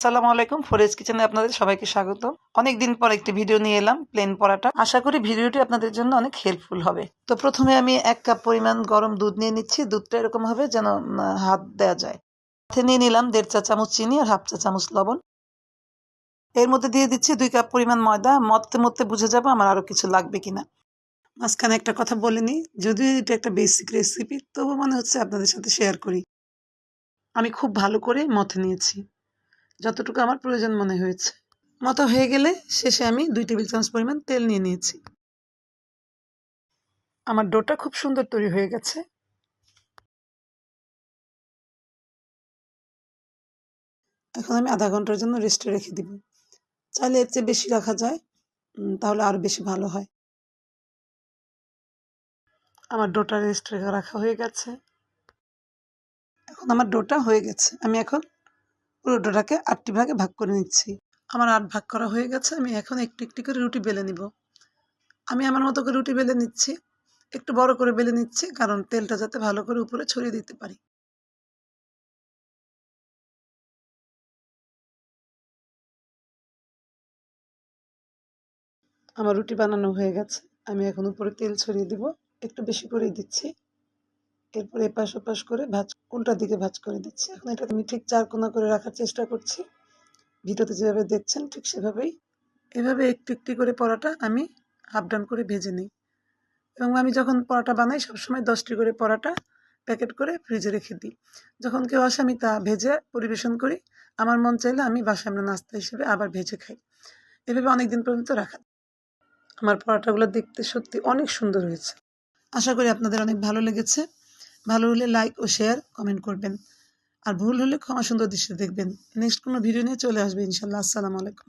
আসসালামু আলাইকুম, ফরিজ কিচেনে আপনাদের সবাইকে স্বাগত। অনেকদিন পর একটি ভিডিও নিয়ে এলাম প্লেন পরাটা। আশা করি ভিডিওটি আপনাদের জন্য অনেক হেল্পফুল হবে। তো প্রথমে আমি 1 কাপ পরিমাণ গরম দুধ নিয়ে নিচ্ছি। দুধটা এরকম হবে যেন হাত দেওয়া যায়। সাথে নিয়ে নিলাম 1.5 চা চামচ চিনি আর 1/2 চা চামচ লবণ। এর মধ্যে দিয়ে দিচ্ছি 2 কাপ পরিমাণ ময়দা। মধ্যে মধ্যে বুঝে যাবো আমার আরো কিছু লাগবে কিনা। মাঝখানে একটা কথা বলে নিই, যদিও এটা একটা বেসিক রেসিপি, তবু মনে হচ্ছে আপনাদের সাথে শেয়ার করি। আমি খুব ভালো করে মথে নিয়েছি, যতটুকু আমার প্রয়োজন মনে হয়েছে। মতো হয়ে গেলে শেষে আমি 2 টেবিল চামচ পরিমাণ তেল নিয়ে নিয়েছি। আমার ডোটা খুব সুন্দর তৈরি হয়ে গেছে। এখন আমি আধা ঘন্টার জন্য রেস্টে রেখে দিব। চাইলে এর চেয়ে বেশি রাখা যায়, তাহলে আরো বেশি ভালো হয়। আমার ডোটা রেস্টে রাখা হয়ে গেছে। এখন আমার ডোটা হয়ে গেছে। আমি এখন পুরো ডোটাকে 8টি ভাগে ভাগ করে নিচ্ছি। আমার 8 ভাগ করা হয়ে গেছে। আমি এখন একটু একটু করে রুটি বেলে নিব। আমি আমার মতো করে রুটি বেলে নিচ্ছি। একটু বড় করে বেলে নিচ্ছি, কারণ তেলটা যাতে ভালো করে উপরে ছড়িয়ে দিতে পারি। আমার রুটি বানানো হয়ে গেছে। আমি এখন উপরে তেল ছড়িয়ে দিব। একটু বেশি করেই দিচ্ছি। এরপর এপাশ ওপাশ করে উল্টা দিকে ভাঁজ করে দিচ্ছি। এখন এটা আমি ঠিক 4 কোণা করে রাখার চেষ্টা করছি। ভিডিওতে যেভাবে দেখছেন ঠিক সেভাবেই। এভাবে একটু একটু করে পরোটা আমি হাফ ডান করে ভেজে নিই। এবং আমি যখন পরোটা বানাই সবসময় 10টি করে পরোটা প্যাকেট করে ফ্রিজে রেখে দিই। যখন কেউ আসে আমি তা ভেজে পরিবেশন করি। আমার মন চাইলে আমি বাসায় আমরা নাস্তা হিসেবে আবার ভেজে খাই। এভাবে অনেকদিন পর্যন্ত রাখা। আমার পরোটাগুলো দেখতে সত্যি অনেক সুন্দর হয়েছে। আশা করি আপনাদের অনেক ভালো লেগেছে। ভালো হলে লাইক ও শেয়ার, কমেন্ট করবেন। আর ভুল হলে ক্ষমা সুন্দর দৃষ্টিতে দেখবেন। নেক্সট কোনো ভিডিও নিয়ে চলে আসবে ইনশাআল্লাহ। আসসালামু আলাইকুম।